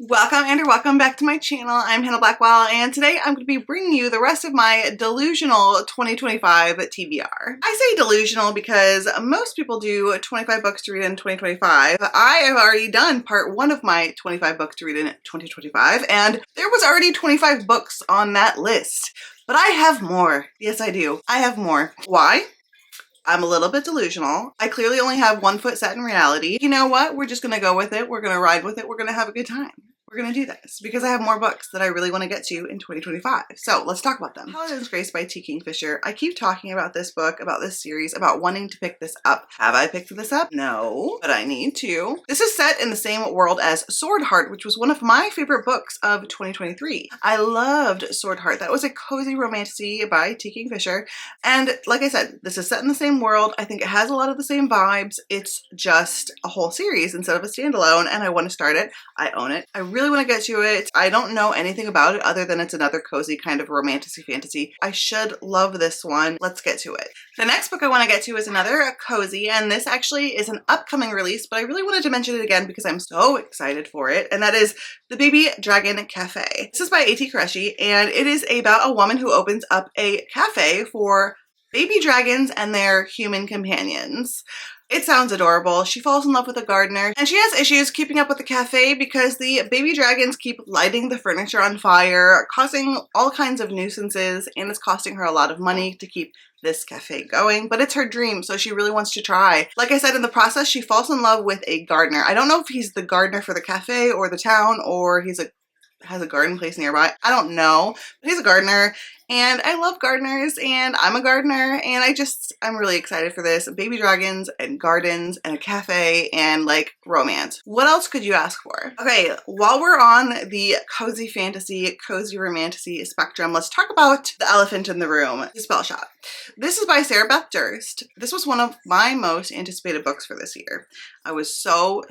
Welcome back to my channel. I'm Hannah Blackwell, and today I'm going to be bringing you the rest of my delusional 2025 TBR. I say delusional because most people do 25 books to read in 2025. I have already done part one of my 25 books to read in 2025, and there was already 25 books on that list. But I have more. Yes, I do. I have more. Why? I'm a little bit delusional. I clearly only have one foot set in reality. You know what? We're just gonna go with it. We're gonna ride with it. We're gonna have a good time. We're gonna do this because I have more books that I really want to get to in 2025. So let's talk about them. Paladin's Grace by T. Kingfisher. I keep talking about this book, about this series, about wanting to pick this up. Have I picked this up? No, but I need to. This is set in the same world as Sword Heart, which was one of my favorite books of 2023. I loved Sword Heart. That was a cozy romantasy by T. Kingfisher. And like I said, this is set in the same world. I think it has a lot of the same vibes. It's just a whole series instead of a standalone, and I want to start it. I own it. I really want to get to it. I don't know anything about it other than it's another cozy kind of romantasy fantasy. I should love this one. Let's get to it. The next book I want to get to is another cozy, and this actually is an upcoming release, but I really wanted to mention it again because I'm so excited for it, and that is The Baby Dragon Cafe. This is by A.T. Qureshi, and it is about a woman who opens up a cafe for baby dragons and their human companions. It sounds adorable. She falls in love with a gardener, and she has issues keeping up with the cafe because the baby dragons keep lighting the furniture on fire, causing all kinds of nuisances, and it's costing her a lot of money to keep this cafe going, but it's her dream, so she really wants to try. Like I said, in the process, she falls in love with a gardener. I don't know if he's the gardener for the cafe or the town, or has a garden place nearby. I don't know, but he's a gardener, and I love gardeners, and I'm a gardener, and I'm really excited for this. Baby dragons and gardens and a cafe and like romance. What else could you ask for? Okay, while we're on the cozy fantasy, cozy romantasy spectrum, let's talk about the elephant in the room, The Spell Shop. This is by Sarah Beth Durst. This was one of my most anticipated books for this year. I was so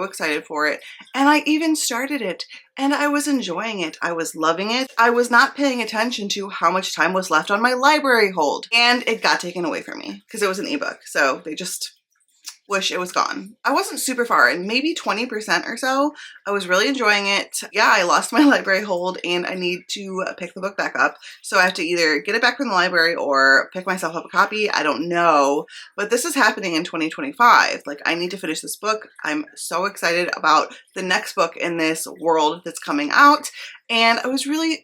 excited for it, and I even started it, and I was enjoying it. I was loving it. I was not paying attention to how much time was left on my library hold, and it got taken away from me because it was an ebook, so they just wish it was gone. I wasn't super far in, maybe 20% or so. I was really enjoying it. Yeah, I lost my library hold and I need to pick the book back up. So I have to either get it back from the library or pick myself up a copy. I don't know, but this is happening in 2025. Like, I need to finish this book. I'm so excited about the next book in this world that's coming out. And I was really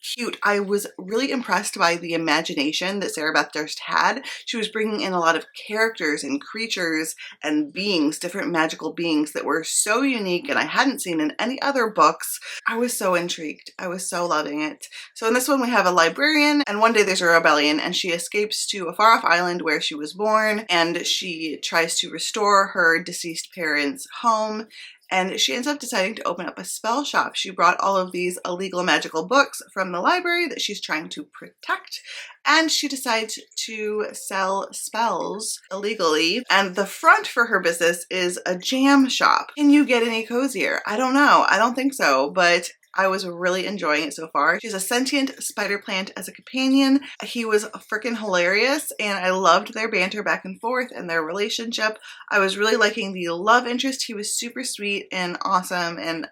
cute. I was really impressed by the imagination that Sarah Beth Durst had. She was bringing in a lot of characters and creatures and beings, different magical beings that were so unique and I hadn't seen in any other books. I was so intrigued. I was so loving it. So in this one we have a librarian, and one day there's a rebellion, and she escapes to a far off island where she was born, and she tries to restore her deceased parents' home. And she ends up deciding to open up a spell shop. She brought all of these illegal magical books from the library that she's trying to protect, and she decides to sell spells illegally. And the front for her business is a jam shop. Can you get any cozier? I don't know. I don't think so, but I was really enjoying it so far. She's a sentient spider plant as a companion. He was freaking hilarious, and I loved their banter back and forth and their relationship. I was really liking the love interest. He was super sweet and awesome, and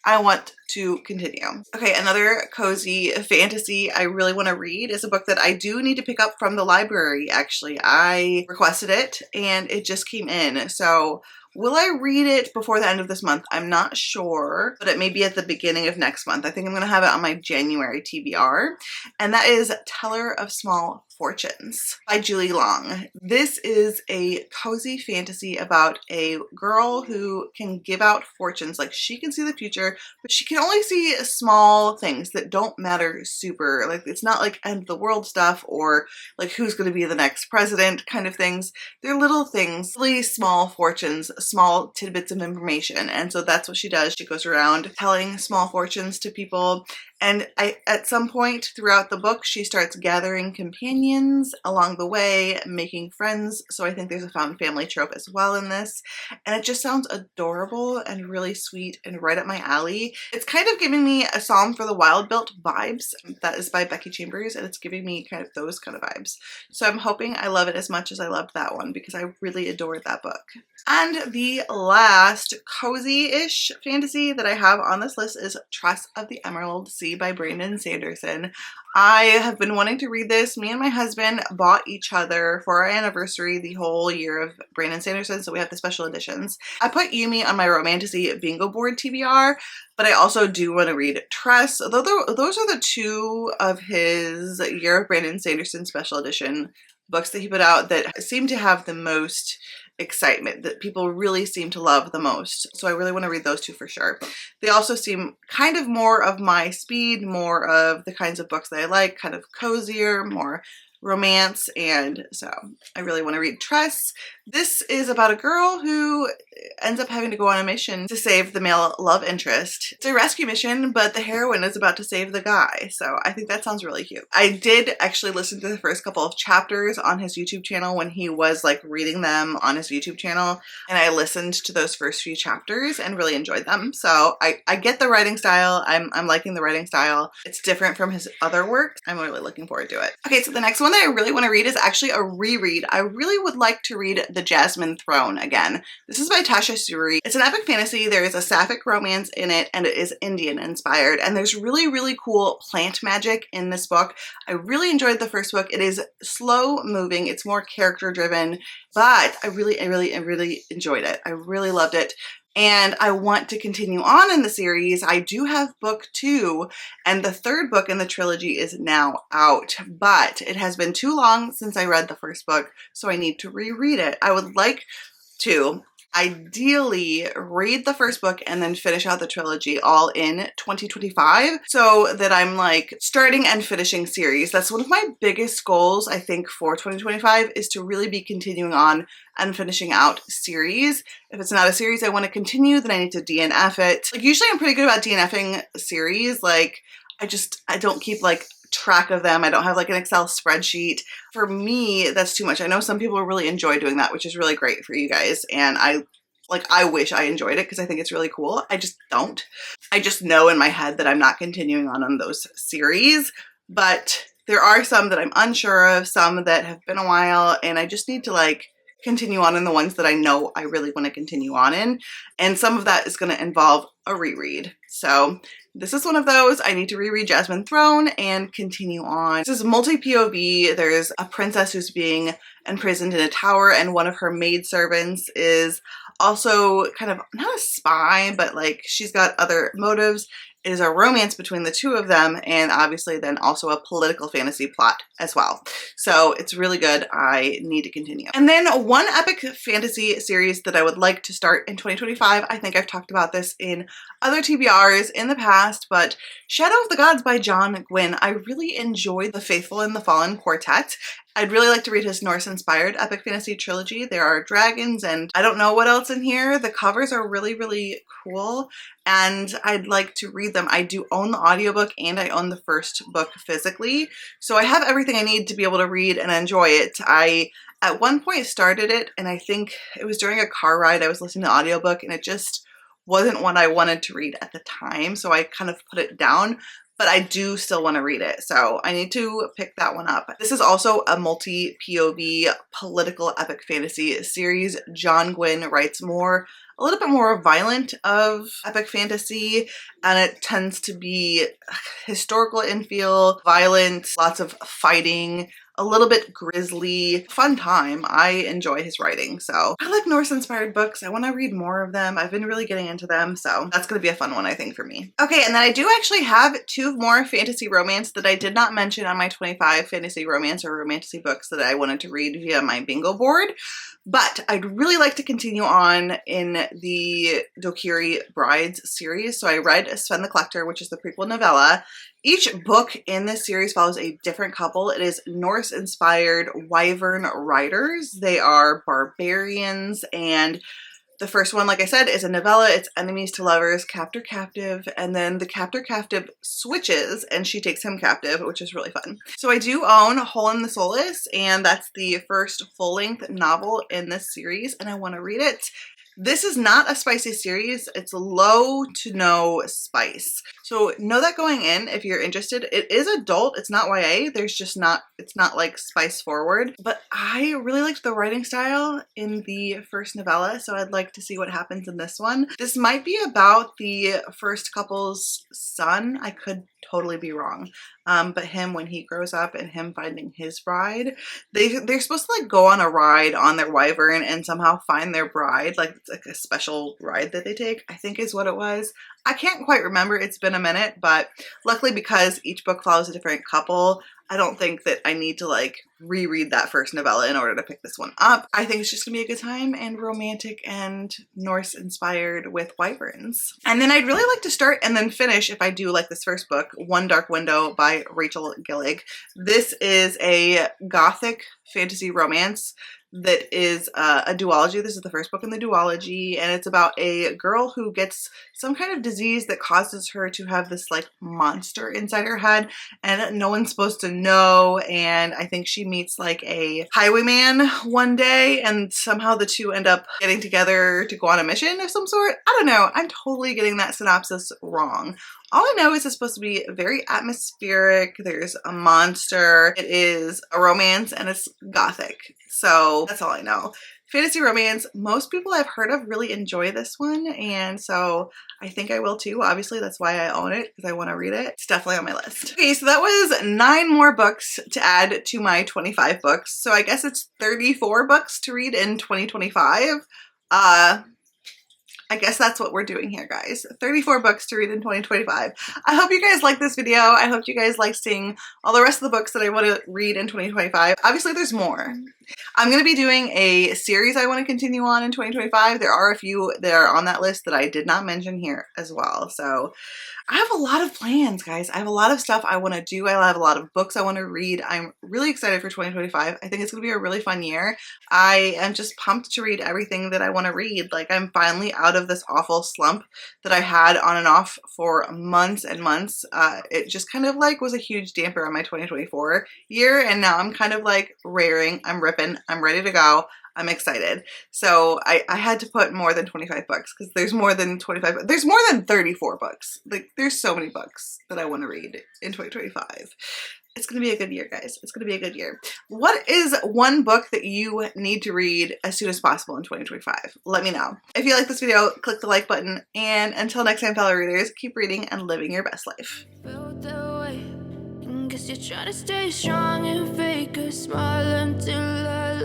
I want to continue. Okay, another cozy fantasy I really want to read is a book that I do need to pick up from the library, actually. I requested it, and it just came in, so will I read it before the end of this month? I'm not sure, but it may be at the beginning of next month. I think I'm going to have it on my January TBR, and that is Teller of Small Fortunes by Julie Long. This is a cozy fantasy about a girl who can give out fortunes. Like, she can see the future, but she can only see small things that don't matter super. Like, it's not like end of the world stuff or like who's going to be the next president kind of things. They're little things, really small fortunes, small tidbits of information. And so that's what she does. She goes around telling small fortunes to people, And at some point throughout the book, she starts gathering companions along the way, making friends. So I think there's a found family trope as well in this. And it just sounds adorable and really sweet and right up my alley. It's kind of giving me a Psalm for the Wild Built vibes. That is by Becky Chambers, and it's giving me kind of those kind of vibes. So I'm hoping I love it as much as I loved that one, because I really adored that book. And the last cozy-ish fantasy that I have on this list is Trust of the Emerald Sea by Brandon Sanderson. I have been wanting to read this. Me and my husband bought each other for our anniversary the whole year of Brandon Sanderson, so we have the special editions. I put Yumi on my romantasy bingo board TBR, but I also do want to read Trust. Those are the two of his Year of Brandon Sanderson special edition books that he put out that seem to have the most excitement, that people really seem to love the most. So I really want to read those two for sure. They also seem kind of more of my speed, more of the kinds of books that I like, kind of cozier, more romance, and so I really want to read Trust. This is about a girl who ends up having to go on a mission to save the male love interest. It's a rescue mission, but the heroine is about to save the guy, so I think that sounds really cute. I did actually listen to the first couple of chapters on his YouTube channel when he was like reading them on his YouTube channel, and I listened to those first few chapters and really enjoyed them. So I get the writing style. I'm liking the writing style. It's different from his other work. I'm really looking forward to it. Okay, so the next one that I really want to read is actually a reread. I really would like to read The Jasmine Throne again. This is by Tasha Suri. It's an epic fantasy. There is a sapphic romance in it, and it is Indian inspired, and there's really, really cool plant magic in this book. I really enjoyed the first book. It is slow moving. It's more character driven, but I really enjoyed it. I really loved it. And I want to continue on in the series. I do have book 2, and the third book in the trilogy is now out, but it has been too long since I read the first book, so I need to reread it. I would like to ideally read the first book and then finish out the trilogy all in 2025, so that I'm like starting and finishing series. That's one of my biggest goals, I think, for 2025, is to really be continuing on and finishing out series. If it's not a series I want to continue, then I need to DNF it. Like, usually I'm pretty good about DNFing series. Like, I don't keep like track of them. I don't have like an Excel spreadsheet. For me, that's too much. I know some people really enjoy doing that, which is really great for you guys. And I wish I enjoyed it because I think it's really cool. I just don't. I just know in my head that I'm not continuing on those series, but there are some that I'm unsure of, some that have been a while, and I just need to like continue on in the ones that I know I really want to continue on in. And some of that is going to involve a reread. So this is one of those. I need to reread Jasmine Throne and continue on. This is multi-POV. There's a princess who's being imprisoned in a tower, and one of her maidservants is also kind of not a spy, but like she's got other motives. It is a romance between the two of them, and obviously then also a political fantasy plot as well. So it's really good. I need to continue. And then one epic fantasy series that I would like to start in 2025. I think I've talked about this in other TBRs in the past, but Shadow of the Gods by John Gwynne. I really enjoyed The Faithful and the Fallen Quartet. I'd really like to read his Norse-inspired epic fantasy trilogy. There are dragons and I don't know what else in here. The covers are really, really cool, and I'd like to read them. I do own the audiobook and I own the first book physically, so I have everything I need to be able to read and enjoy it. I, at one point, started it, and I think it was during a car ride. I was listening to the audiobook, and it just wasn't what I wanted to read at the time, so I kind of put it down. But I do still want to read it, so I need to pick that one up. This is also a multi-POV political epic fantasy series. John Gwynne writes a little bit more violent of epic fantasy, and it tends to be historical in feel, violent, lots of fighting, a little bit grisly, fun time. I enjoy his writing, so I like Norse-inspired books. I want to read more of them. I've been really getting into them, so that's going to be a fun one, I think, for me. Okay, and then I do actually have 2 more fantasy romance that I did not mention on my 25 fantasy romance or romantasy books that I wanted to read via my bingo board, but I'd really like to continue on in the Dokiri Brides series. So I read Sven the Collector, which is the prequel novella. Each book in this series follows a different couple. It is Norse-inspired wyvern riders. They are barbarians, and The first one, like I said, is a novella. It's enemies to lovers, captor captive, and then the captor captive switches and she takes him captive, which is really fun. So I do own Hole in the Solace, and that's the first full-length novel in this series, and I want to read it. This is not a spicy series. It's low to no spice. So know that going in if you're interested. It is adult. It's not YA. It's not like spice forward. But I really liked the writing style in the first novella, so I'd like to see what happens in this one. This might be about the first couple's son. I could totally be wrong. But him when he grows up and him finding his bride. They're supposed to like go on a ride on their wyvern and somehow find their bride. Like it's like a special ride that they take, I think is what it was. I can't quite remember. It's been a minute, but luckily because each book follows a different couple, I don't think that I need to like reread that first novella in order to pick this one up. I think it's just gonna be a good time and romantic and Norse inspired with wyverns. And then I'd really like to start and then finish, if I do like this first book, One Dark Window by Rachel Gillig. This is a gothic fantasy romance that is a duology. This is the first book in the duology, and it's about a girl who gets some kind of disease that causes her to have this like monster inside her head, and no one's supposed to know, and I think she meets like a highwayman one day, and somehow the two end up getting together to go on a mission of some sort. I don't know. I'm totally getting that synopsis wrong. All I know is it's supposed to be very atmospheric. There's a monster. It is a romance and it's gothic. So that's all I know. Fantasy romance, most people I've heard of really enjoy this one, and so I think I will too. Obviously, that's why I own it, because I want to read it. It's definitely on my list. Okay, so that was 9 more books to add to my 25 books. So I guess it's 34 books to read in 2025. I guess that's what we're doing here, guys. 34 books to read in 2025. I hope you guys like this video. I hope you guys like seeing all the rest of the books that I want to read in 2025. Obviously, there's more. I'm going to be doing a series I want to continue on in 2025. There are a few that are on that list that I did not mention here as well. So I have a lot of plans, guys. I have a lot of stuff I want to do. I have a lot of books I want to read. I'm really excited for 2025. I think it's going to be a really fun year. I am just pumped to read everything that I want to read. Like, I'm finally out of this awful slump that I had on and off for months and months. It just kind of like was a huge damper on my 2024 year, and now I'm kind of like raring. I'm ripping. I'm ready to go. I'm excited. So I had to put more than 25 books because there's more than 25. There's more than 34 books. Like, there's so many books that I want to read in 2025. It's going to be a good year, guys. It's going to be a good year. What is one book that you need to read as soon as possible in 2025? Let me know. If you like this video, click the like button. And until next time, fellow readers, keep reading and living your best life. Guess you're trying to stay strong and fake a smile until I